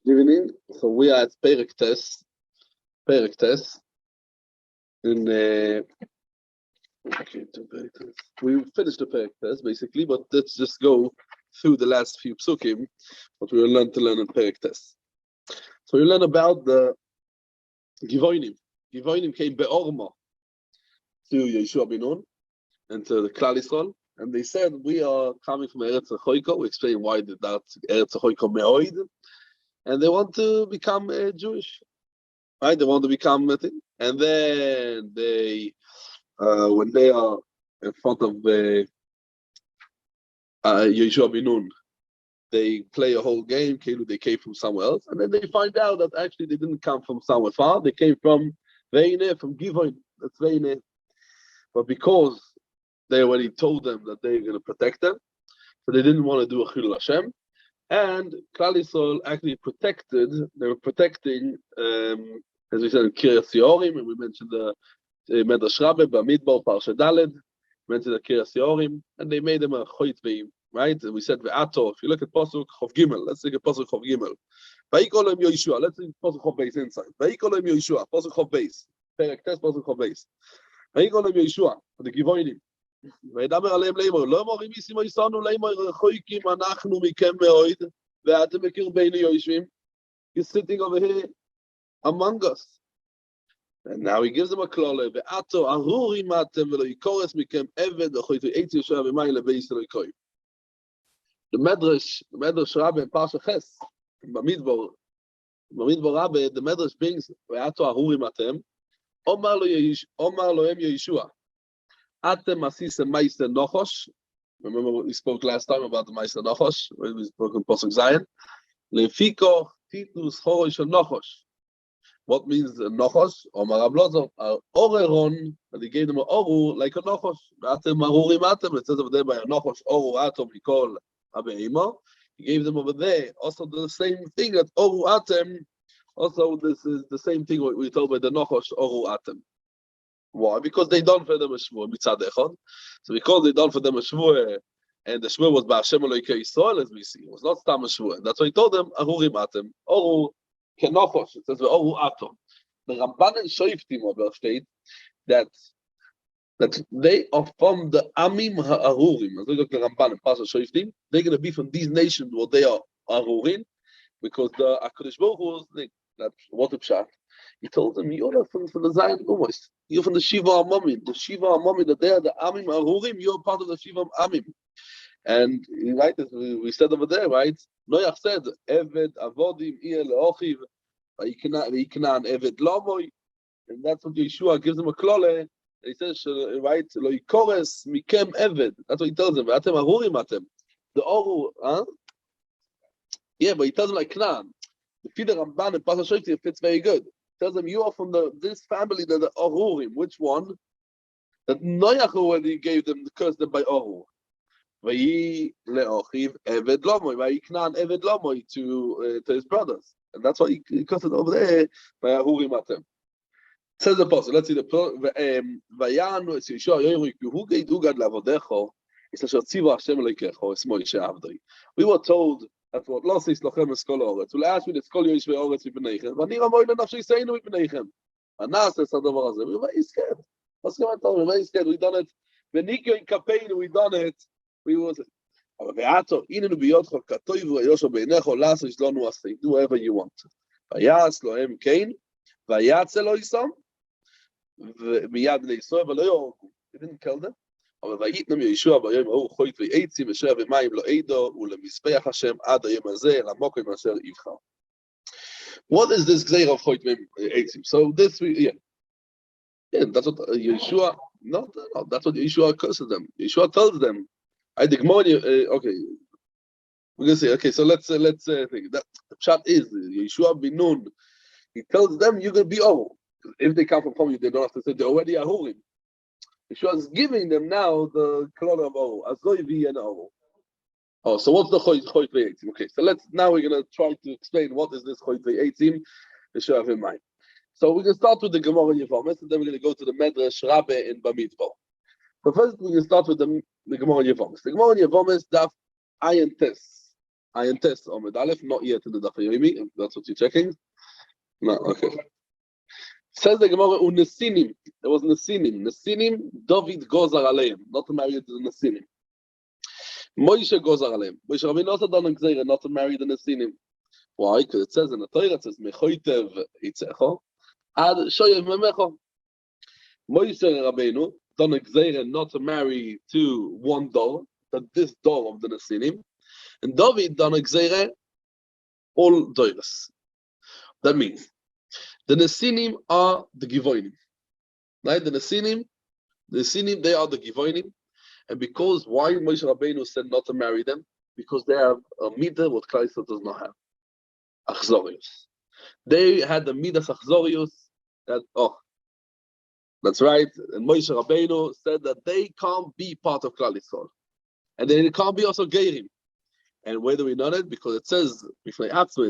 Good evening. So we are at Perek Tes. In we finished the Perek Tes basically, but let's just go through the last few psukim, what we will learn in Perek Tes. So we learn about the Givonim. Givonim came be'orma to Yehoshua ben Nun and to the Klal Yisrael, and they said, we are coming from Eretz Choiko. We explain why that Eretz Choiko me'oid, and they want to become Jewish, right? They want to become a thing, and then they, when they are in front of Yehoshua ben Nun, they play a whole game. They came from somewhere else, and then they find out that actually they didn't come from somewhere far. They came from very near, from Givon. That's very near. But because they already told them that they're going to protect them, so they didn't want to do a Chilul Hashem. And Klal Yisrael actually protected. They were protecting, as we said, in Kiryas Yehorim, and we mentioned the Medrash Rabbah, Bamidbar, Parsha Daled, mentioned the Kiryas Yehorim, and they made them a Choit Veim, right? And we said Ve'ato. If you look at Pasuk Chov Gimel, let's take a Pasuk Chov Gimel. Vayikolem Yehoshua. Let's take Pasuk Chov Beis inside. Vayikolem Yehoshua. Pasuk Chov Beis. Perek Tes Pasuk Chov Beis. Vayikolem Yehoshua. The Givonim. וידבר עליהם לאמור, לא מורים מיסים הישרנו לאמור, רחוקים אנחנו מכם מאוד, ואתם בקרבנו יושבים. He's sitting over here among us. And now he gives them a klole, ואתו ארורים אתם ולא יקורס מכם עבד, וחויתו עץ יושב ומים לבייס לא יקוי. The Medrash Rabbah in Parsha Ches, במדבר Rabbah, the Medrash brings, ואתו ארורים אתם, אומר להם יהושע, Atem Asisa Meister Nochosh. Remember what we spoke last time about the Meister Nochosh? We spoke in Pasuk Zion. Lefiko Titus Chorish Nochosh. What means Nochosh? Omar Ablozo. Oreron, and he gave them an Oru like a Nochosh. Atem Marurim Atem. It says over there by a Nochosh Oru Atom he called Abeimo. He gave them over there also the same thing that Oru Atem. Also, this is the same thing what we told by the Nochosh Oru Atem. Why? Because they done for them a shvur mitzad echad. So because they done for them a shvur, and the shvur was ba'Hashem Eloikei Yisrael, as we see, it was not stam a shvur. That's why he told them arurim atem, oru kenochosh. It says oru atom. The Ramban and Shoiftim over state that they are from the Amim ha'arurim. As we look at the Ramban and Pasha Shoiftim, they're going to be from these nations where they are arurim, because the Hakadosh Baruch Hu was that what a pshat. He told them, you're from the Zion Umois. You're from the Shiva Amamim. The Shiva Amamim, that they are the Amim Arurim, you're part of the Shiva Amim. And right, as we said over there, right? Noach said, Eved Avodim Iye Leochiv, Vayiknan Eved Lomoy. And that's what Yehoshua gives them a klole. He says, right, Lo Yikores Mikem Eved. That's what he tells them. Atem Arurim Atem. The Oru, huh? Yeah, but he tells them like Knan. The Fida Ramban and Pasha Shoiftim fits very good. Tells them you are from this family that the Arurim. Which one? That Noach already gave them the curse them by Aru. Vayi leochiv Eved Lomoy. Vayiknan Eved Lomoy to his brothers, and that's why he cursed it over there by Arurim Atem. Says the apostle. Let's see the Vayanu es Yehoshua Yorik Hu Geidu Gad Lavodecho. He says Tziva Hashem Elokecho Es Moshe Avdoi. We were told. That's what Los is lochem eskol oretz. We'll ask me the skol yoish ve'oretz v'bneichem. V'ani ramoy lenafshay seinu v'bneichem. Anas es hadavar hazeh. We were very scared. What's going on? We were very scared. We done it. V'nikyo in kapeinu. We done it. We was. Aber ve'ato inenu biyotcho katoy v'yosho beinecho laso islonu asay. Do whatever you want. Vayas lohem kein. Vayatze lo yisom. V'miyad le'yisrael v'lo yorku. He didn't kill them. אבל ויתנם יהושע ביום ההוא חוית ועצים ושב ומים לא עדו ולמזבח השם עד היום הזה למוקרים אשר יבחר. What is this gzeir of choit ועצים? So this, yeah, that's what Yehoshua, no, that's what Yehoshua curses them. Yehoshua tells them, I think more, okay, we're going to say, okay, so let's think. That the pshat is, Yehoshua ben Nun, he tells them, you're going to be Oru. If they come from home, they don't have to say, they're already Ahurim. Yeshua is giving them now the klon of Oru, Azoivi and Oru. Oh, so what's the Choit Ve'etzim? Okay, so now we're going to try to explain what is this Choit Ve'etzim, the should have in mind. So we're going to start with the Gemara in Yevomis, and then we're going to go to the Medrash Rabbah in Bamidbar. So first we're going to start with the Gemara in Yevomis. The Gemara in Yevomis, Daf Ayin Tes. Ayin test Omid Aleph, not yet in the Daf Yomi, if that's what you're checking. No, okay. Says the Gemara, Unesinim. There was Nesinim. Nesinim, David Gozar Aleim, not to marry the Nesinim. Moshe Gozar Aleim. Moshe Rabbeinu also done a not to marry the Nesinim. Why? Because it says in the Torah, it says, Mechoitev Itzecho, Ad Shoyev Memecho. Moshe Rabbeinu done a not to marry to one doll, that this doll of the Nesinim, and David done a all dollars. That means the Nesinim are the Givonim. Right? The Nesinim, they are the Givonim. And because why Moshe Rabbeinu said not to marry them? Because they have a midah what Klal Yisrael does not have. Achzorius. They had the midas Achzorius that, that's right. And Moshe Rabbeinu said that they can't be part of Klal Yisrael. And they can't be also Geirim. And where do we know that? Because it says, it says, so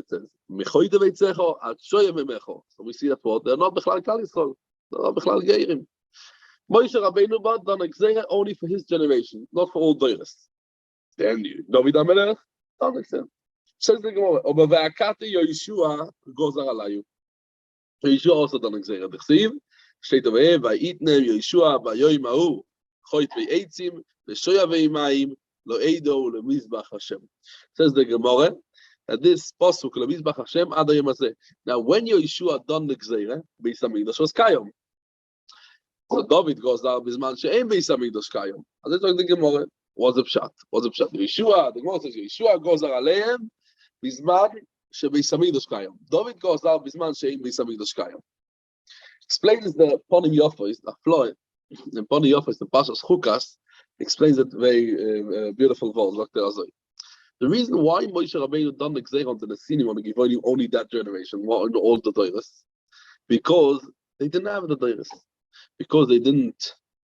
we see that word, they're not Bechlal Klal Yisrael. They're not Bechlal Geirim. Moshe Rabbeinu but done a Gzeira only for his generation, not for all Doiris. Then David HaMelech, done a Gzeira. Says the Gemara, Oba ve'akati Yehoshua gozar alayu. Yehoshua also done a Gzeira. D'chsiv, shteit aveh, va'itnem Yehoshua ba'yoyim ha'u, choit ve'eitzim, v'shoya ve'imayim, lo eido le'mizbach Hashem. Says the Gemara, that this pasuk le'mizbach Hashem ad hayom hazeh. Now, when Yehoshua done the Gzeira, Beis HaMikdash was Kayom. So David goes down bisman she'ein Beis HaMikdash Kayom. As I talk the Gemara, what's the pshat? Yehoshua, the Gemara says Yehoshua gozar aleihem bisman she'Beis HaMikdash Kayom. David goes down bisman she'ein Beis HaMikdash Kayom. Explains the Ponim Yofos, the floor. The Ponim Yofos, the Pashas Chukas, explains it very beautiful words. The reason why Moshe Rabbeinu done the Gzeira on the Nesinim on the Givonim only that generation, what in all the Doiros, because they didn't have the Doiros, because they didn't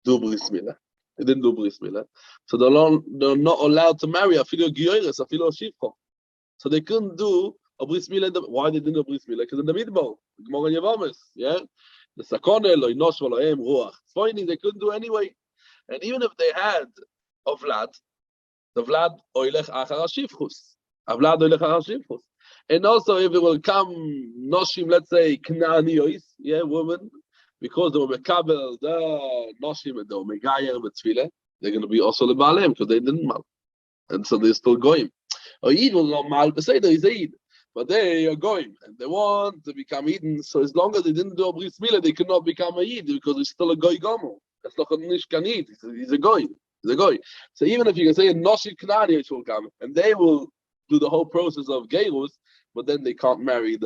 do Bris Milah. They didn't do Bris Milah, so they're not allowed to marry Afilo Gioiris, Afilo Shivcho. So they couldn't do a Bris Milah. Why they didn't do Bris Milah? Because in the Midbar, Gemara Yevamis, yeah, the Sakone Lo Inosh V'Lohem Ruach. Finding they couldn't do anyway. And even if they had a Vlad, the Vlad oilech achar shivchus. A Vlad oilech achar shivchus. And also if it will come noshim, let's say Knaaniyos, yeah, women, because they were mekabel the noshim and they were megayer b'tfile, they're going to be also lebalem because they didn't mal, and so they're still going. A Yid will not mal beseder is a Yid, but they are going and they want to become Eden. So as long as they didn't do a bris milah, they could not become a Yid because it's still a goy gomo. That's not a nishkanit. He's a goy. He's a goy. So even if you can say a noshim knani, will come and they will do the whole process of geirus, but then they can't marry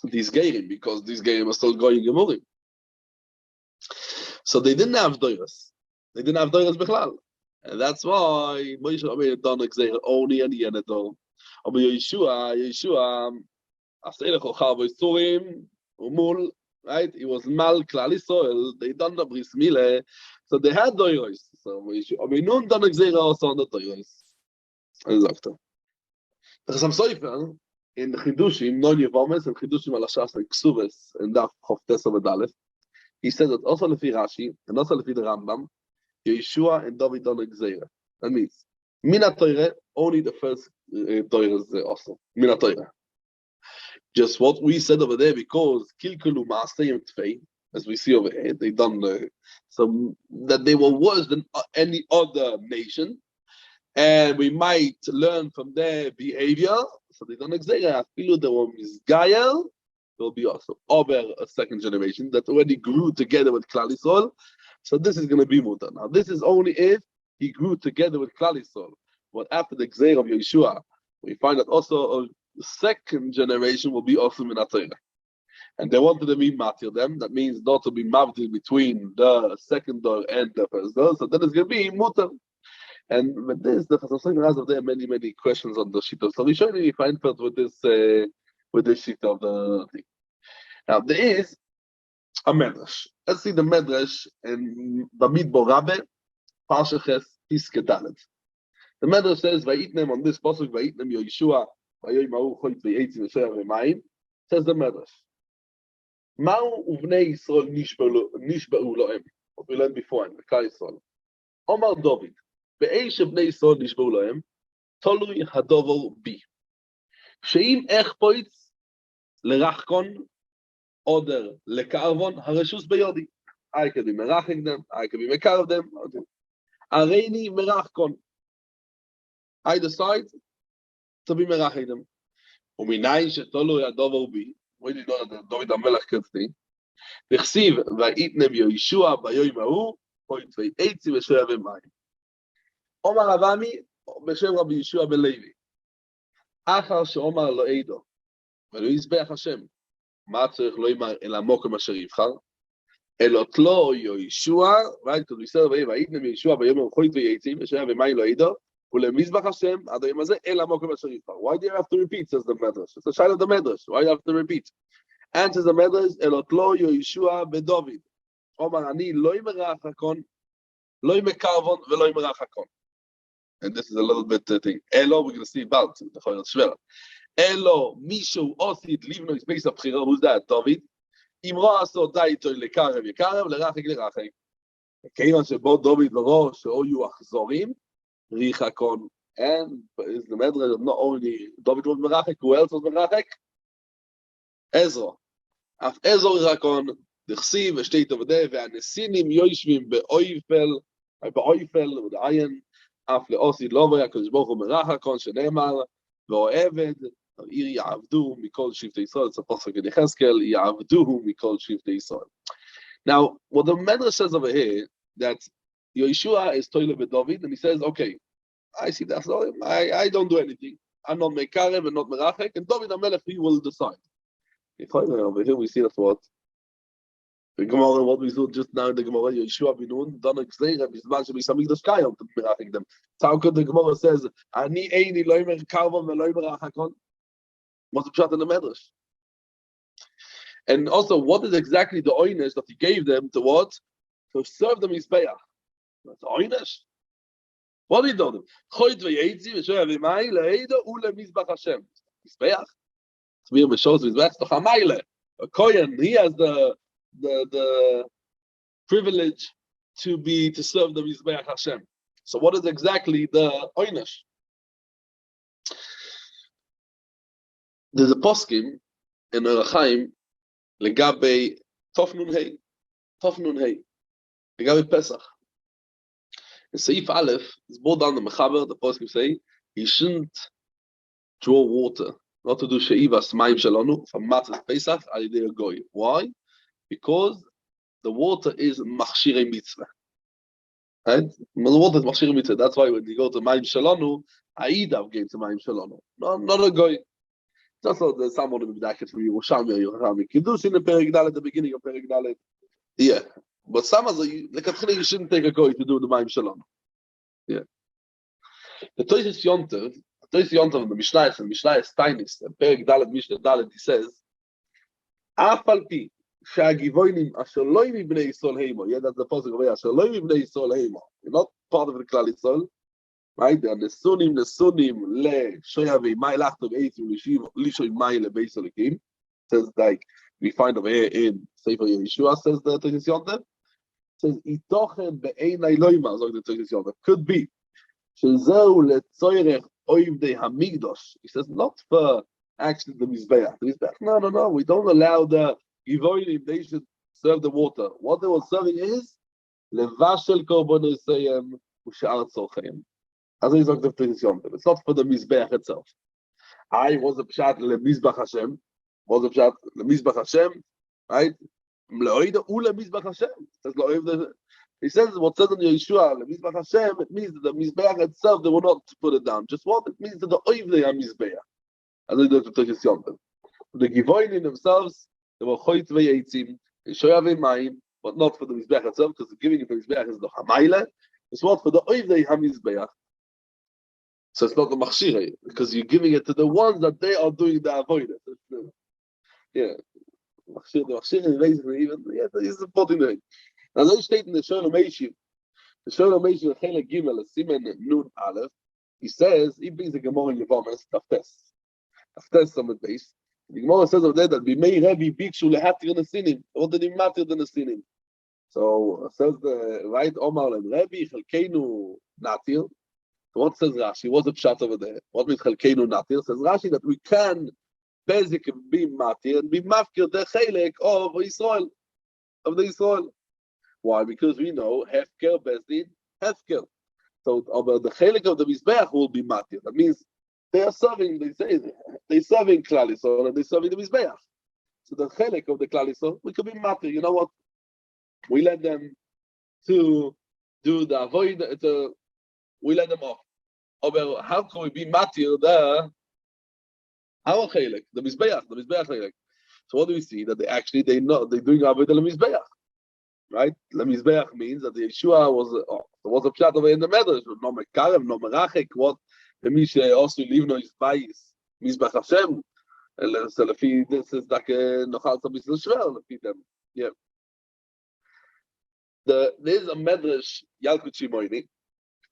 these geirim because these geirim are still going gemurim. So they didn't have doiras. They didn't have doiras bechlal, and that's why Moshe Rabbeinu done a only and yenadol. But Yehoshua, Aseilech Ochar V'Yisurim Umul. Right, it was mal Klal Yisrael. They done the bris milah, so they had doiros. So Rabbeinu done a gzeira also on the doiros. Exactly. There's some soifer in the Chidushim, non Yevomes, and Chidushim al Hashas and Ksubes, and Daf Chof Tes Amud Aleph. He says that also lefi Rashi and also lefi the Rambam, Yehoshua and David done a gzeira. That means Mina Torah, only the first doiros also Mina Torah. Just what we said over there, because Kilkulu Maaseyim Tfei, as we see over here, they done some that they were worse than any other nation, and we might learn from their behavior. So they done Xera. Feel there were Misgael. There will be also Ober, a second generation that already grew together with Klal Yisrael. So this is going to be mutar. Now this is only if he grew together with Klal Yisrael. But after the Xera of Yehoshua, we find that also the second generation will be also in Torah. And they wanted to be matir them. That means not to be matir between the second door and the first door. So then it's going to be mutar. And with this, the Chasam has there many questions on the shita. So we show you find first with this shita of the thing. Now there is a medrash. Let's see the medrash in Bamidbar Rabbe Parshaches Piskedalet. The medrash says Vayitnem on this pasuk Vayitnem Yehoshua. Says the Medrash. Ma'u uvnei Yisrael nishba'u lo'em. What we learned before in the Klal Yisrael. Omar David. Be'ei shebnei Yisrael nishba'u lo'em. תולוי הדובר בי. שאם אכפויץ לרחקון, oder לקרבון, הרשוס ביודי. I could be merachik them, I could be mekarv them. Areini merachkon. I decide to be merachik them. Uminai shetolu yadover bi. We did know that David HaMelech could say. V'chsiv v'itnem Yehoshua b'yoyim hahu point v'eitzi v'shoya v'mayim. Omar Avami b'shem Rabbi Yehoshua ben Levi. Achar she'omar lo eido ולא יזבח השם. מה צריך לא יאמר אל המוקם אשר יבחר? אלot lo Yehoshua, right? Because we said, "Vayitnem Yehoshua b'yom choit v'yeitzim, v'sheya v'mayim lo eido, ulemizbach Hashem ad hayom hazeh el hamokem asher yivchar." Why do you have to repeat? Says the Medrash. It's a shayla of the Medrash. Why do you have to repeat? Answers the Medrash, "Elot lo Yehoshua b'David, Omar ani lo yimerach hakon, lo yimekarvon v'lo yimerach hakon." And this is a little bit thing. Elo, we're going to see about the Choyot Shver. Elo mishu osid livno is based on b'chira. Who's that? David. אמרו עשו די איתו לקרב יקרב, לרחק לרחק. כיוון שבו דוד וראש, שאו יהיו אכזורים, ריחקון. And the Medrash, not only David was מרחק, who else was מרחק? עזרא. אף עזרא ריחקון, דכסיב ושתי תובדה, והנסינים יושבים באויפל, ובעין, אף לאוסיד לא בויה, כשברוך הוא מרחקון, שנאמר, ואוהבת, עיר יעבדו מכל שבטי ישראל. It's a pasuk in Yechezkel, יעבדו מכל שבטי ישראל. Now, what the Medrash says over here, that Yehoshua is toile b'David, and he says, okay, I see that, I don't do anything. I'm not mekarev and not merachek, and David HaMelech, he will decide. Over here we see that what? The Gemara, what we saw just now in the Gemara, Yehoshua bin Nun, done a gzeira, b'zman she'bisamigdash kayom, to merachek them. So how could the Gemara says, ani eini lo yimer karvon v'lo yimer hachakon? What's the pshat in the Medrash? And also, what is exactly the oynish that he gave them to what? To serve them Mizbeach. That's oynish. What did he do them? Choit v'yeitzi v'shoya v'mayim le'eido u'lemizbach Hashem. Mizbeach? Tzmir b'shos Mizbeach toch hamayle. A kohen, he has the privilege to serve the Mizbeach Hashem. So what is exactly the oynish? There's a poskim in Orachaim legabe Tofnun Hei, legabe Pesach. In Seif Aleph, it's brought down the Mechaber, the poskim say, he shouldn't draw water, not to do she'ivas mayim shalonu from Matzah Pesach al yedei goy. Why? Because the water is machshirei mitzvah. Right? The water is machshirei mitzvah. That's why when you go to mayim shalonu, Aidav gave to mayim shalonu, not a goy. Just so there's someone in the bracket for Yerushalmi or Yerushalmi Kiddush in the Perek Dalet at the beginning of Perek Dalet. Yeah. But some of you shouldn't take a goy to do the Mayim Shalom. Yeah. The Tosis Yontav of the Mishnah and Mishnah Steinis, and Perek Dalet Mishnah Dalet, he says, Afalpi, Shagivoinim, Ashaloi Bnei Yisrael Heimo. Yeah, that's the posting of Ashaloi Bnei Yisrael Heimo. You're not part of the Klal Yisrael. Right? The Nesunim, le Shoya ve'imai lachto ve'eitzim lishoy mai lebeis Elokim. Says like we find over here in Sefer Yehoshua, says the Tosis Yontav. Says itochen be'einai loima. So the Tosis Yontav could be shezeu letzoyrech oivdei hamigdosh. He says not for actually the mizbeach. No. We don't allow the givonim. They should serve the water. What they were serving is levashel korbanosayim u'shar tzorcheim. It's not for the Mizbeach itself. I was a pshat leMizbach Hashem. Was a pshat leMizbach Hashem, right? Le'oida u'leMizbach Hashem. He says what says in Yehoshua leMizbach Hashem. It means that the Mizbeach itself they will not put it down. Just what it means that the oivdei Mizbeach. As I do to Tosis Yontav. The Givonim themselves they were choit v'yeitzim, shoya v'mayim, but not for the Mizbeach itself because the giving of the Mizbeach is the hamayle. It's what for the oivdei Hamizbeach. So it's not the machshirei, because you're giving it to the ones that they are doing the avoidance. Yeah. Machshirei basically even, yeah, he's supporting the. Now, those state in the Sholem Eishiv, Chelik Gimel, Simen Nun Aleph, he says, he brings the Gemara in Yevamis, Taftes Summit base. The Gemara says over there that Bimei Rebbe Bikshu Lehatir Nesinim, or the Nimatir the Nesinim. So, says the right Omar and Rebbe, Chelkeinu Natir. So what says Rashi? What's the pshat over there? What means chalkeinu natir? Says Rashi that we can basically be matir and be mafkir the chelek of Israel, of the Israel. Why? Because we know hefker bezdin hefker. So the chelek of the mizbeach will be matir. That means they are serving. They say they're serving Klal Yisrael and they're serving the mizbeach. So the chelek of the Klal Yisrael, we could be matir. You know what? We let them to do the avoid. We let them off. But how can we be matir the our chelek, the mizbeach chelek? So what do we see? That they're doing avoid the mizbeach, right? The mizbeach means that the Yehoshua was a pshat over in the medrash, no mekarev, no merachik. What the mishe also leave no his bayis mizbeach Hashem. So this is like nochal some bisl shvel them. Yeah. There's a medrash Yalkut Shimoni.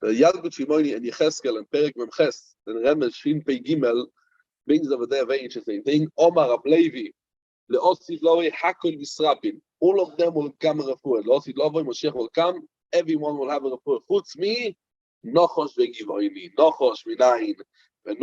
Yalkut Shimoni and Yecheskel and Perek Memches and Remesh Shin Pei Gimel brings over there a very interesting thing. Omar Rab Levi, Le'osif Loi Hakol Misrapin. All of them will come a refuah. Le'osif Loi Moshiach will come. Everyone will have a refuah. Chutz mi Nochosh veGivoini. Nochosh minayin. And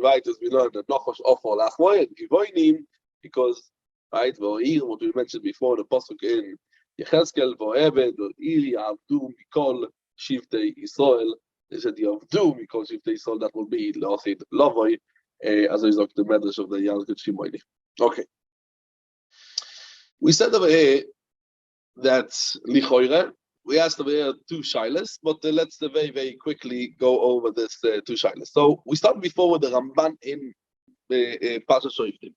right as we learned that Nochosh offer lachmoy and Givoinim because right here what we mentioned before the pasuk in Yecheskel Vo'eved Ili Avdu Mikol Shiftei Israel. They said Yavdu Mikol Shiftei Israel. That will be Le'osif Lovoi. As a result of the medrash of the Yalkut Shimoni. Okay. We said over here that Lichoire, we asked over here two shilas, but let's very, very quickly go over this two shilas. So we started before with the Ramban in Parsha Shoftim.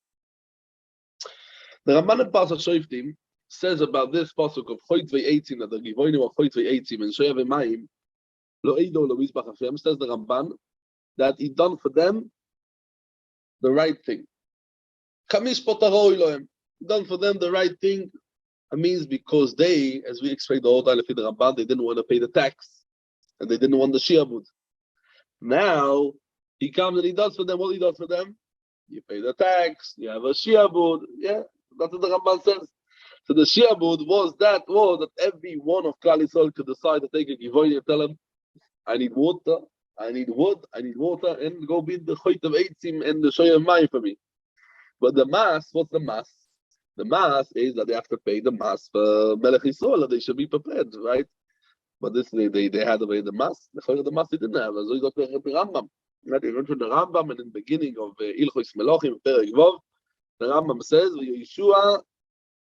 The Ramban in Parsha Shoftim says about this pasuk of Choit ve'etzim, that the Givoinim of Choit ve'etzim and Shoya ve'mayim, lo eido lo mizbach Hashem, says the Ramban, that he done for them the right thing. Done for them the right thing. It means because they, as we explained the whole time, the Ramban, they didn't want to pay the tax and they didn't want the shiabud. Now he comes and he does for them what he does for them. You pay the tax, you have a shiabud. Yeah, that's what the Ramban says. So the shiabud was that every one of Klal Yisrael could decide to take a givoy and tell him, I need water. I need wood, I need water, and go build the choit of eitzim and the shoy of mine for me. But the mass, what's the mass? The mass is that they have to pay the mass for Melech Yisrael, that they should be prepared, right? But this they had to pay the mass. The mass they didn't have. So he got the Rambam. Right? He went to the Rambam, and in the beginning of Ilchos Melochim, Perek Vov, the Rambam says, Yehoshua,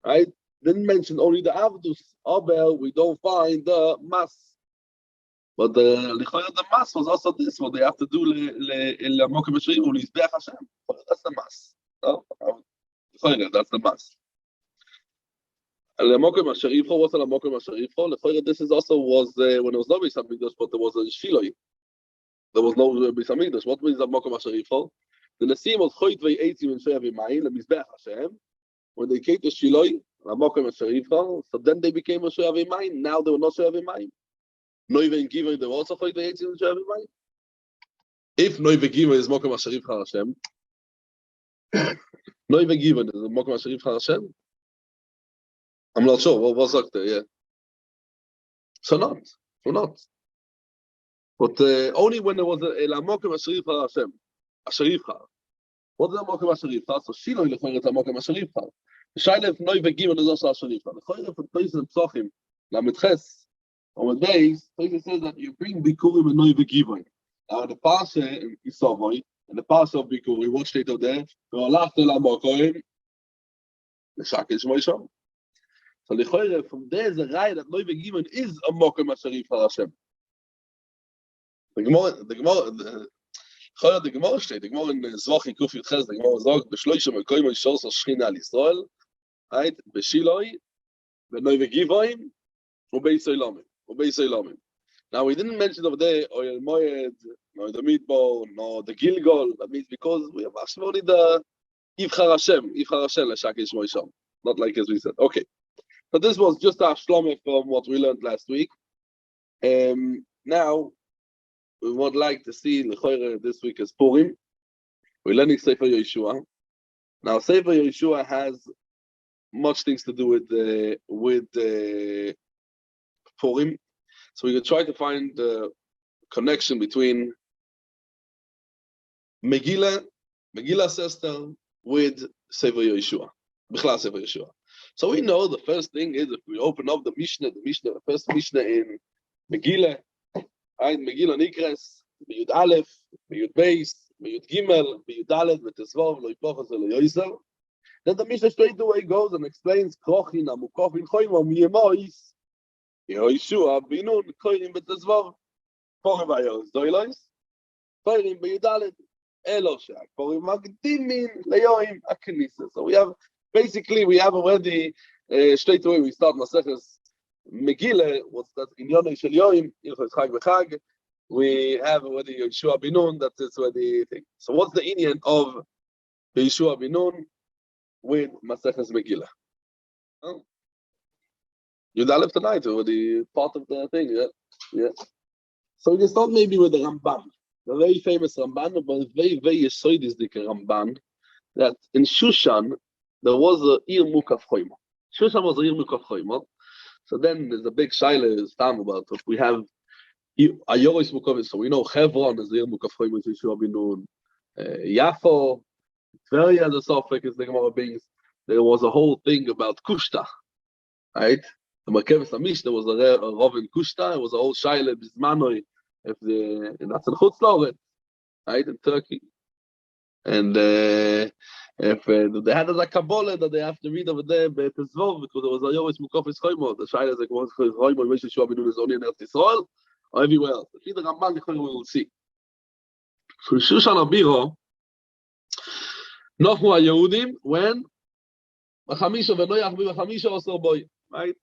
right, didn't mention only the Avdus. Aber we don't find the mass. But the mass was also this, what they have to do Mokem Hashem, Lizbeach Hashem. That's the mass. No? That's the mass. Mokem Hashem, what's the Mokem Hashem? This is also when it was no Beis Hamikdash, but there was a Shiloi. There was no Beis Hamikdash. What means the Mokem Hashem? The Nesim was Choit ve'etzim and Shoya ve'mayim, Lizbeach Hashem. When they came to Shiloi, Mokem Hashem, so then they became a Shoya ve'mayim. Now they were not Shoya ve'mayim. Noive Giva, they were also Choit ve'etzim and Shoya ve'mayim. If Noive Giva is Mokem Hashem, Noive Giva is Mokem Hashem. I'm not sure. What was there? Yeah. So not. But only when there was a Mokem Hashem, Asherifcha. What is a Mokem Asherifcha? So Shiloh Lechoyer is a Mokem Asherifcha. The Shaila Noive Giva is also Asherifcha. Lechoyer from Toys and Psochim, Lametches. On the days, it says that you bring Bikurim and Noive Givoy. Now, the Pasha in Isavoy, and the Pasha of Bikurim, what state of there? The Shakish Moisham. So, the from there is a right that Noive Givoy is a Mokem Asherif Hashem. The Gemara state, the Gemara in Zvachi Kuf Yudches, the Gemara Zog, Beshloishim and Koimon Shos Shchina al Yisrael, right? Beshiloi, Noive Givoy, Ubeis Olamim. Now we didn't mention over there Oyel Moed, no the meatball, no the Gilgol. That means because we have actually only the Yivchar Hashem, Leshakish Moisham. Not like as we said. Okay. But this was just our shlomah from what we learned last week. Now we would like to see Lechoire this week as Purim. We're learning Sefer Yehoshua. Now Sefer Yehoshua has much things to do with Purim. So we can try to find a connection between Megillah Esther with Sefer Yehoshua. Bichlal Sefer Yehoshua. So we know the first thing is if we open up the first Mishnah in Megillah, right? Megillah Nikres, Biyud Aleph, Biyud Beis, Biyud Gimel, Biyud Dalet, Betesvov, Lo Yipochas, Lo Yoiser. Then the Mishnah straight away goes and explains Krochin, Amukochin, Choyim, Yemois, Yehoshua, Binun, Koirim, Betesvov, Korevayos, Doilois, Koirim, Biyud Dalet, Eloshak, Korim, Magdimin, Leoim, Akenisa. So we have already straight away we start Maseches Megillah. What's that? In Yonei Shel Yoim, Ilchos Chag V'Chag. We have already Yehoshua Binun. That's already thing. So what's the inyan of Yehoshua Binun with Maseches Megillah? Oh. Yud Aleph tonight already part of the thing. Yeah. So we can start maybe with the Ramban, the very famous Ramban, but very Yesodistic Ramban, that in Shushan there was a Ir Mukaf Choyma. Shushan was a Ir Mukaf Choyma. So then there's a big shaila stam about if we have Ayoris Mukavim. So we know Hebron is the Ir Mukaf Choyma, Yehoshua Binun. Yafo, Tveria, the Sophic is the Gemara Bings. There was a whole thing about Kushta, right? The Makevis Amish, there was a Rov in Kushta. It was a whole shaila Bismanoi, that's in Chutzlaret, right, in Turkey. And if they had a Kabbalah that they have to read over there, Betesvov, because there was always Mukafis Choymo. The Shaila is like, what's Choymo, Yehoshua Binun is only in Eretz Yisrael, or everywhere else. If you read the Ramban, we will see. So Shushan Abiro, Nochmu HaYehudim, when B'chamisha v'noyach b'chamisha osor boy, right?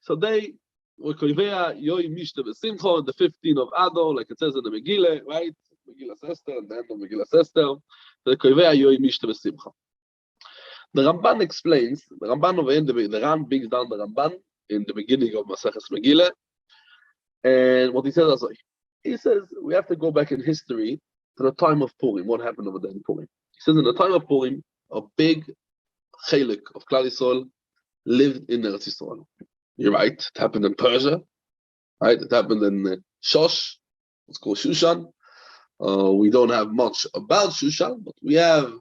So they were Koivea Yoi Mishta V'Simcha, the 15th of Adar, like it says in the Megillah, right? Megillah Esther, and the end of Megillah Esther. The Koivea Yoi Mishta V'Simcha. The Ramban explains, the Ramban over in the Ran brings down the Ramban in the beginning of Maseches Megillah, and what he says is, he says we have to go back in history to the time of Purim. What happened over there in Purim? He says in the time of Purim, a big chelik of Klal Yisrael lived in Eretz Yisrael. You're right. It happened in Persia, right? It happened in Shosh. It's called Shushan. We don't have much about Shushan, but we have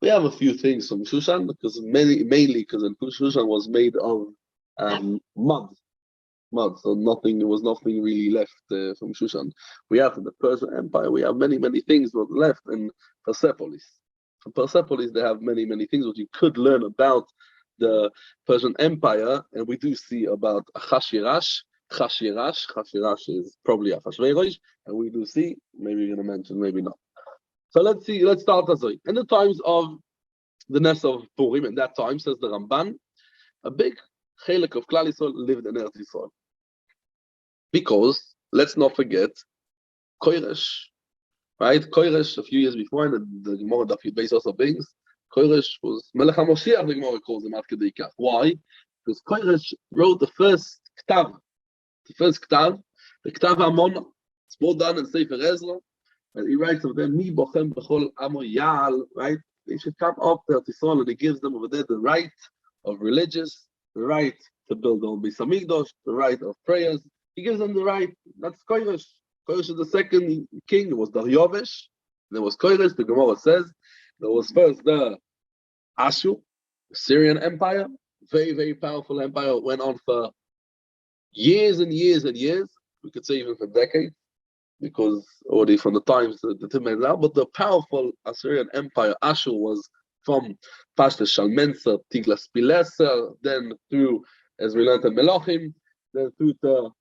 a few things from Shushan because mainly because Shushan was made of mud. So there was nothing really left from Shushan. We have in the Persian Empire. We have many things that left in Persepolis. From Persepolis, they have many things which you could learn about the Persian Empire, and we do see about Achashirash. Chashirash is probably Achashverosh, and we do see, maybe you're going to mention, maybe not. So let's start as well. In the times of the Ness of Purim, in that time, says the Ramban, a big chelik of Klal Yisrael lived in Eretz Yisrael. Because, let's not forget, Koresh, right? Koresh, a few years before, and the Gemara Daf Yud Beis also brings, Koresh was Melech HaMoshiach, the Gemara calls him Ad Kedei Kach. Why? Because Koresh wrote the first Ktav, the Ktav Amon. It's more done in Sefer Ezra, and he writes of them, Mi Bochem B'chol Amo Ya'al, right? They should come up to Yisrael, and he gives them over there the right of religious, the right to build on Beis Hamikdash, the right of prayers. He gives them the right. That's Koresh. Koresh is the second king. It was Daryovesh. There was Koresh. The Gemara says there was first the Ashur, the Syrian Empire, very powerful empire. It went on for years and years and years. We could say even for decades, because already from the times the Timmins out. But the powerful Assyrian Empire, Ashur, was from Pashta Shalmenser, Tiglath-Pileser, then through, as we learned in Melachim, then through to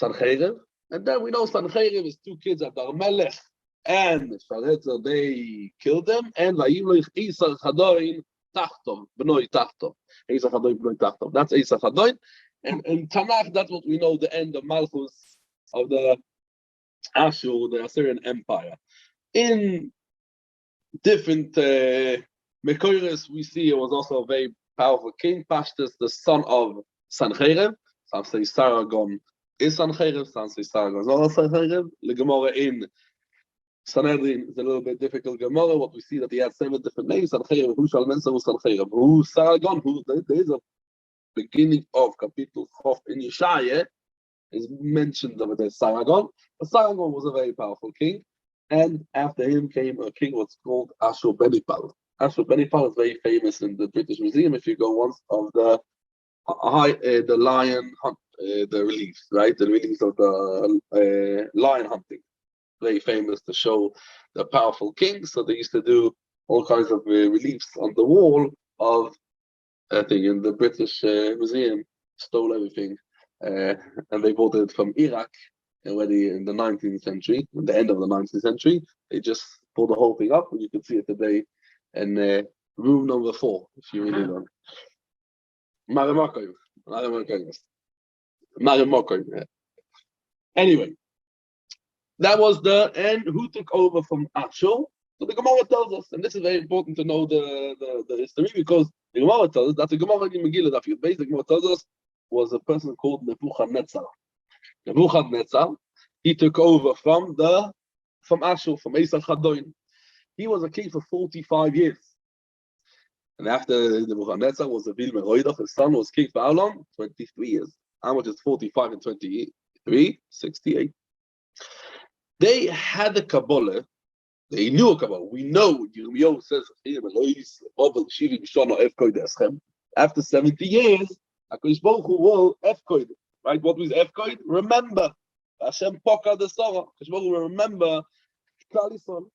Sancheiriv. And then we know Sancheiriv is two kids of Darmelech and Sharetzer, they killed them, and Vayimloich Isar Chadoin Tachtov, Bnoi Tachtov. Isar Chadoin, Bnoi Tachtov. That's Isar Chadoin. And in Tanakh, that's what we know, the end of Malchus, of the Ashur, the Assyrian Empire. In different Mekoires, we see it was also a very powerful king, Pashtus, the son of Sancheiriv. Some say Sargon is Sancheiriv, some say Sargon is not Sancheiriv. The Gemara in Sanhedrin is a little bit difficult Gemara. What we see that he had 7 different names: Sancheiriv, who shall mention Sancheiriv, who Sargon, who there is a beginning of Kapitel Chof in Yeshaya, is mentioned over there, Sargon. But Sargon was a very powerful king, and after him came a king what's called Ashurbanipal. Ashurbanipal is very famous in the British Museum. If you go once of the the lion hunt, the reliefs, right? The reliefs of the lion hunting, very famous to show the powerful king. So they used to do all kinds of reliefs on the wall of, I think, in the British Museum, stole everything, and they bought it from Iraq already in the 19th century, at the end of the 19th century. They just pulled the whole thing up, and you can see it today in room number 4, if you really want. Anyway, that was and who took over from Ashur? So the Gemara tells us, and this is very important to know the history, because the Gemara tells us that the Gemara in Megillah, that the Gemara tells us, was a person called Nebuchadnezzar. Nebuchadnezzar, he took over from Ashur, from Esar Chadon. He was a king for 45 years. And after Nebuchadnezzar was a Vilmer Roidach, his son was king for how long? 23 years. How much is 45 and 23? 68. They had a Kabbalah. They knew a Kabbalah. We know, Yirmiyahu says, after 70 years, HaKadosh Baruch Hu will Efkoid. Right? What was Efkoid? Remember. Hashem Poka the Sorah. HaKadosh Baruch Hu will remember Klal Yisrael.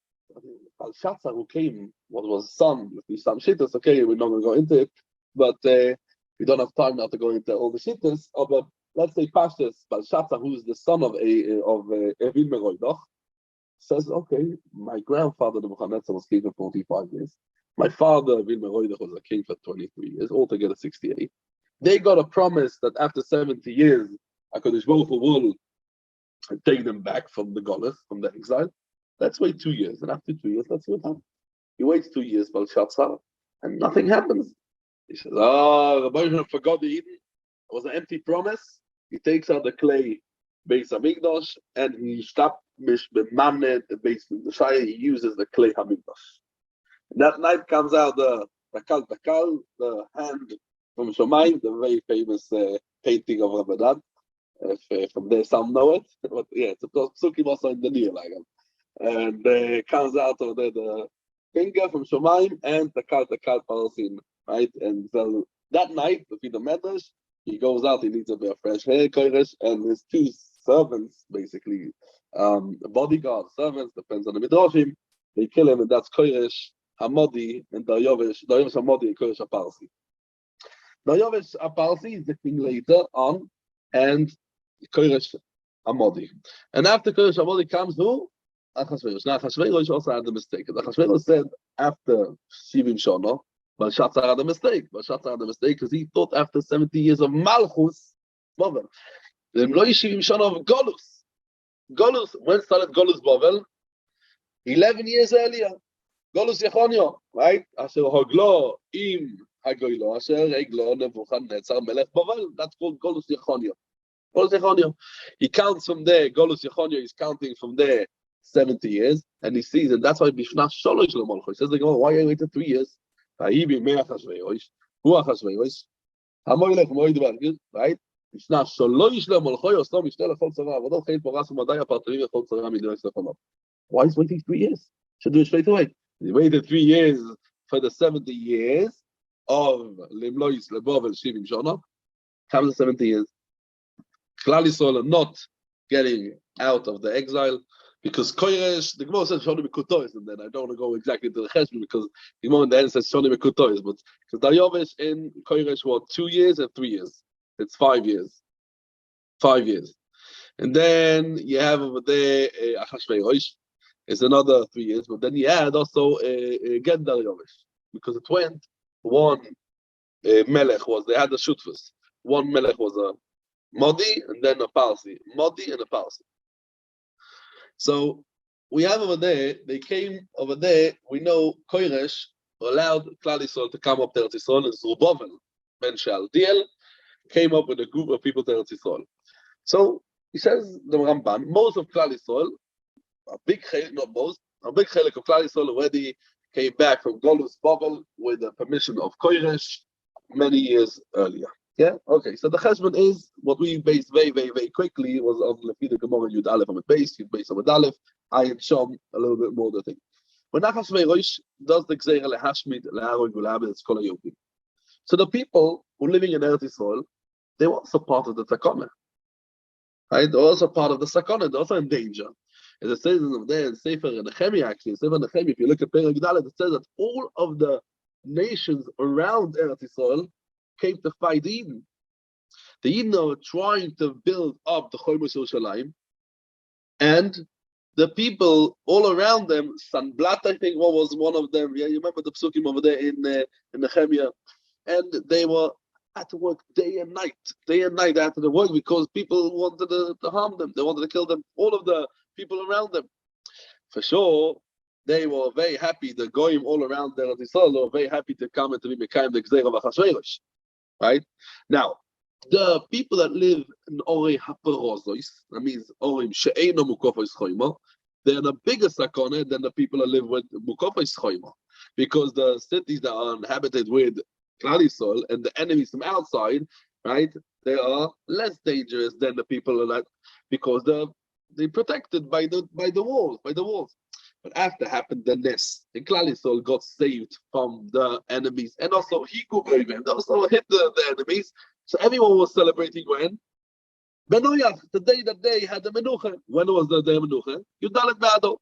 Belshazzar, who came, what was son, some shittas, okay, we're not going to go into it, but we don't have time now to go into all the shittas. But let's say Pashtas, Belshazzar, who's the son of Evil Meroidach, says, okay, my grandfather Nebuchadnezzar was king for 45 years. My father Evil Meroidach was a king for 23 years, altogether 68. They got a promise that after 70 years, HaKadosh Baruch Hu will take them back from the Golus, from the exile. Let's wait 2 years, and after 2 years, let's see what happens. He waits 2 years, Belshazzar, and nothing happens. He says, Rabbi forgot the Eden. It was an empty promise. He takes out the clay Beis Hamikdash, and he stopped b'mamneh the Beis Hamikdash. He uses the clay Hamikdash. And that night comes out the Takal, the hand from Shomayim, the very famous painting of Ramadan. If from there some know it, but yeah, it's a psukim also in the Nil, like. And comes out of the finger from Shomayim and the Takal Parasin, right? And so that night, the Medrash, he goes out, he needs a bit of fresh hair, koirish, and his 2 servants, basically, bodyguard servants, depends on the Midrashim, they kill him, and that's koirish, Hamodi, and Daryovish Hamodi, and koirish Aparsi. Daryovish Aparsi is the king later on, and koirish Hamodi. And after koirish Hamodi comes who? Achashverosh. Now, Achashverosh also had a mistake. Achashverosh said after Shivim Shana, Belshazzar had a mistake. Belshazzar had a mistake because he thought after 70 years of Malchus, Bovel, the Shivim Shana of Golus. Golus, when started Golus Bovel? 11 years earlier. Golus Yehoshua, right? Asher Haglo im Hagoylo, Asher Eglo Nebuchadnezzar Melech Bovel. That's called Golus Yehoshua. Golus Yehoshua. He counts from there. Golus Yehoshua is counting from there 70 years, and he sees, and that's why Bishnas Sholosh Lemolcho. He says, why you waited 3 years? Who Achashverosh? Hamoylech Moed, right? Bishnas Sholosh Lemolcho, Yostom Mishtel Echol Tzara, Avodah Chein Poras Umadai Apartrim Echol Tzara Midres Lecholav. Why is waiting 3 years? Should do it straight away. He waited 3 years for the 70 years of Limlois Lebovel Shivim Shana. Comes the 70 years. Klal Yisrael are not getting out of the exile. Because Koiresh, the Gemara says Shoni Mekutois, and then I don't want to go exactly to the Cheshbon because the Gemara in the end says Shoni Mekutois, but because Daryovish in Koiresh were 2 years and 3 years. It's 5 years. 5 years. And then you have over there Achashverosh, it's another 3 years, but then you add also again Daryovish, because it went one Melech was, they had the Shutfus. One Melech was a Modi and then a Parsi. Modi and a Parsi. So we have over there, they came over there, we know Koiresh allowed Klal Yisrael to come up to Eretz Yisrael, and Zerubbabel ben Shealtiel came up with a group of people to Eretz Yisrael. So he says, the Ramban, most of Klal Yisrael, a big chalik of Klal Yisrael already came back from Golus Babel with the permission of Koiresh many years earlier. Yeah, okay. So the cheshbon is what we based very, very, very quickly was on Lefida Gemara Yud Aleph on the base, Yud base on the Aleph. I had shown a little bit more the thing. When Achashverosh does the Gzeira lehashmid leharog v'lehabed it's kol hayovim. So the people who are living in Eretz Yisrael, they were also part of the Takana, right? They're also part of the Sakana. They're also in danger. As it says there in Sefer Nehemiah, actually, Sefer Nehemiah, if you look at Perek Dalet, it says that all of the nations around Eretz Yisrael came to fight Eden. The Eden are trying to build up the Chomus Yerushalayim, and the people all around them, Sanblat, I think, was one of them. Yeah, you remember the psukim over there in Nehemiah, and they were had to work day and night after the work because people wanted to harm them. They wanted to kill them. All of the people around them, for sure. They were very happy. The goyim all around there, Israel, were very happy to come and to be mekayim the gzeira of Achashverosh. Right now, the people that live in Orei Haperozois, that means Orim she'eino mukofos choimo, they're in a bigger sakona than the people that live with mukofos choimo, because the cities that are inhabited with Klal Yisrael and the enemies from outside, right? They are less dangerous than the people that because they're protected by the walls. But after happened the Nes, and Klal Yisrael got saved from the enemies, and also they also hit the enemies. So everyone was celebrating when? Benoyach, the day that they had the Menucha. When was the day of Menucha? Yudalet Ba'ado.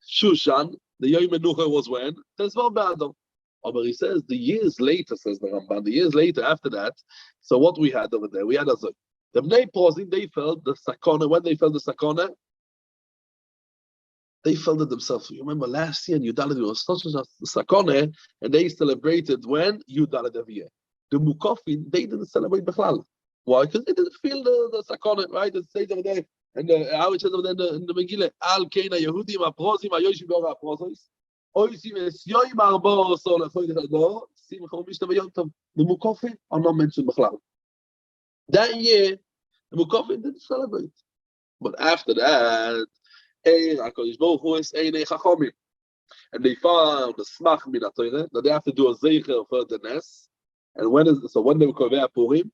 Shushan, the Yom Menucha was when? Tezvav Ba'ado. But he says the years later, says the Ramban, the years later after that, so what we had over there, we had the Bnei Prozim, they felt the Sakona, when they felt the Sakona, they felt it themselves. You remember last year in Yudalet, it was such a Sakona, and they celebrated when? Yudalet Aviyah. The Mukofin, they didn't celebrate Bechlal. Why? Because they didn't feel the Sakona, right? It says over there, and how it says over there in the Megillah, Al Keina Yehudim Aprozim Ayoshim Bora Aprozos. The Mukofin are not mentioned Bechlal. That year, the Mukofin didn't celebrate. But after that, and they found the smach min HaTorah that they have to do a zeicher for the Nes. And when they were Kovei Purim,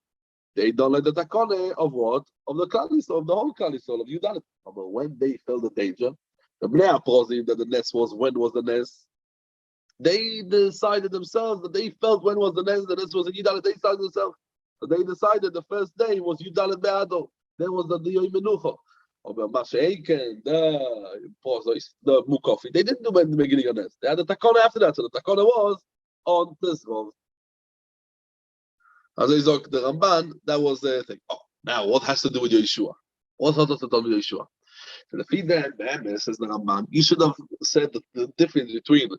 they don't let the takone of what? Of the Klal Yisrael, of the whole Klal Yisrael, of Yudalet. But when they felt the danger, the Bnei Prozim that the Nes was, when was the Nes? They decided themselves that they felt when was the Nes was in Yudalet, they decided themselves. So they decided the first day was Yudalet Be'ado. There was the Yom Menucha. The Mukofi. They didn't do it in the beginning of Nes. They had the takone after that. So the takone was on Tisrov. As I said, the Ramban, that was the thing. Oh, now what has to do with Yehoshua? What has to do with Yehoshua? So the feedback, says the Ramban, you should have said that the difference between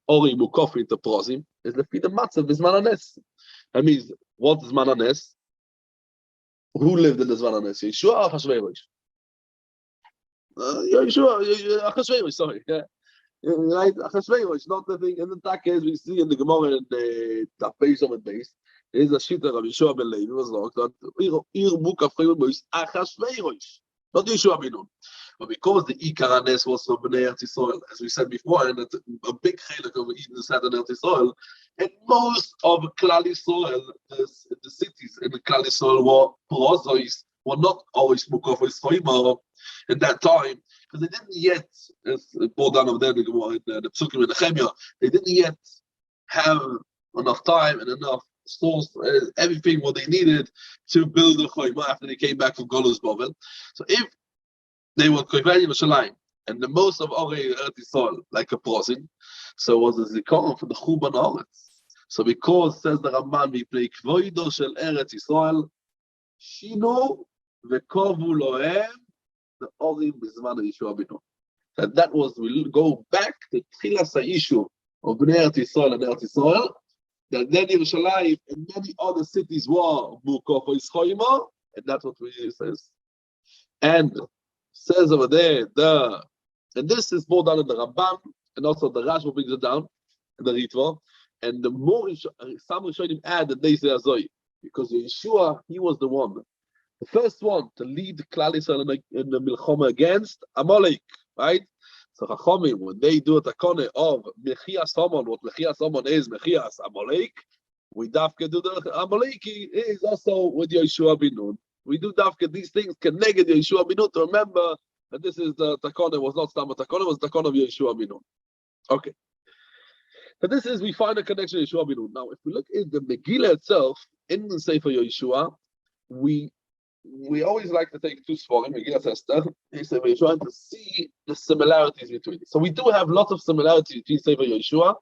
Ori Mukofi and Prozim is the feed matzav is Mananes. That means, what is Mananes? Who lived in this Mananes? Yehoshua or Achashverosh? Yehoshua, Achashverosh, sorry. Yeah. Right, Achashverosh, not the thing. And the tak is we see in the Gemara in the base of the base. Is a shita of Yehoshua ben Levi was locked that Ir Mukaf is Achashverosh, not Yehoshua ben Nun. But because the Ikaranes was from Bnei Eretz Yisrael, as we said before, and a big chilek of Eden is had in Eretz Yisrael, and most of Klal Yisrael, the cities in the Klal Yisrael were Prozois, were not always Mukaf Yisrael in that time, because they didn't yet, as brought down of them in the Psukim in Nehemiah, they didn't yet have enough time and enough source, everything what they needed to build the Choyma after they came back from Golus Bovel. So if they were Koivei Yerushalayim, and the most of Orei Eretz Yisrael, like a Prozim, so was the Zikaron for the Chuban Haaretz. So because, says the Ramban, we play Kvoido Shel Eretz Yisrael, Shino Vekovu Lohem, the Orim Bizman Yehoshua ben Nun. That was, we'll go back to Tchilas HaIshu of Bnei Eretz Yisrael and Eretz Yisrael, that then Yerushalayim and many other cities were Mukaf Yischoima, and that's what we says. And says over there, and this is more down in the Ramban, and also the Rashba brings it down in the Ritva, and the more some Rishonim add that they say Azoi, because Yehoshua, he was the one, the first one to lead Klal Yisrael in the Milchoma against Amalek, right? So Chachamim, when they do a takone of Mechias Hamon, what Mechias Hamon is Mechias Amalek, We dafka do the Amaleki is also with Yehoshua bin Nun. We do dafka these things connected Yehoshua bin Nun to remember that this is the takona was not Stama takona, was takona of Yehoshua bin Nun. Okay. So this is we find a connection to Yehoshua bin Nun. Now, if we look in the Megillah itself, in the Sefer Yehoshua, we always like to take two Sforim, Megillah Esther, we're trying to see the similarities between it. So we do have lots of similarities between Sefer Yehoshua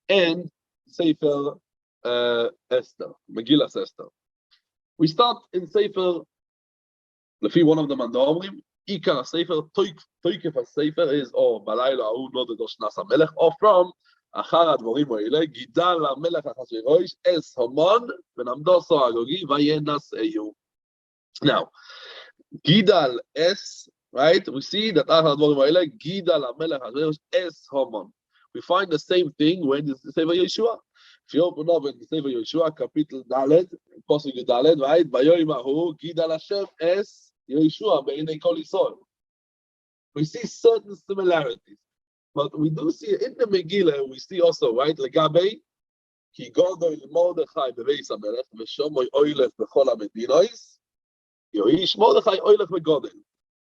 and Sefer Esther, Megillah Esther. We start in Sefer, Lefi one of the Mandomrim, Ikar Sefer, Toikef Sefer is or Balayla Ahu Noded Oshnas HaMelech, or from Achar HaDvorim Ha'ile, Gidal HaMelech HaChashverosh, Es Haman, V'namdoso Agogi, Vayenas Eyu. Now, Gidal Es, right? We see that Achar HaDvorim Ha'ile, Gidal HaMelech HaChashverosh, Es Haman. We find the same thing when it's the Sefer Yehoshua. If you open up in the Sefer Yehoshua, Kapitel Dalet, Pasuk Dalet, right? Vayoyim Ahu, Gidal Hashem Es Yehoshua, Be'inei Kol Yisrael. We see certain similarities, but we do see in the Megillah, we see also, right? Legabe, Ki Godol Mordechai Beveis HaMelech, V'shomoy Oilech B'chol HaMedinois, Yoish Mordechai Oilech B'godel.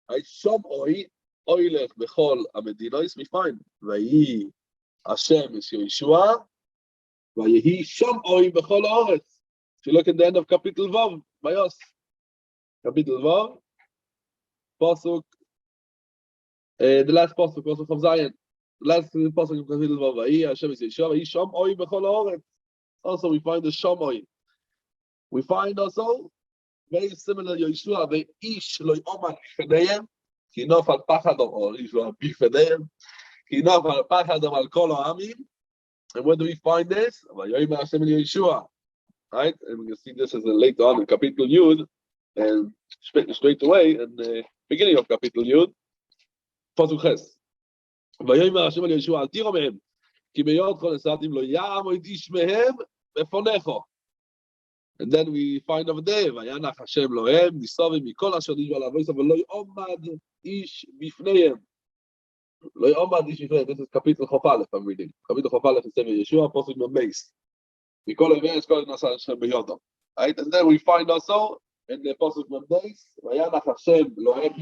Right? Shomoy Oilech B'chol HaMedinois, we find. Vayi Hashem is Yehoshua, Vayehi Shomoy B'chol HaOretz. If you look at the end of Kapitel Vav, Bayos, Kapitel Vav, Pasuk, the last pasuk of Zion. The last pasuk of Kapitel Vav. Vayi Hashem is Yehoshua, Vayehi Shomoy B'chol HaOretz. Also, we find the Shomoy. We find also very similar Yehoshua, the Ish Lo Yoman B'Fneihem, Ki Nof Al Pachadom, or Ish Lo B'Fneihem, Ki Nof Al Pachadom Al Kol Ha'amim. And where do we find this? Vayoyim Hashem in Yehoshua. Right? And we can see this as later on in Kapitel Yud, and straight away in the beginning of Kapitel Yud, Pasuk Ches. Vayoyim Hashem in Yehoshua, Al Tiro Mehem, Ki Beyod Chol Esadim Lo Ya'amod Ish Mehem Befonecho. And then we find over there, Vayanach Hashem Lohem, Nisovim Mikol Asher Nishba Lavoisa, V'lo Yomad Ish Bifneihem. Lo Yomad Ish Bifneihem. This is Kapitel Chof Aleph I'm reading. Kapitel Chof Aleph is Sefer Yehoshua, Pasuk Membeis. Mikol Averes Kol Nasa Hashem Beyodom. Right? And then we find also in the Pasuk Membeis, Vayanach Hashem Lohem,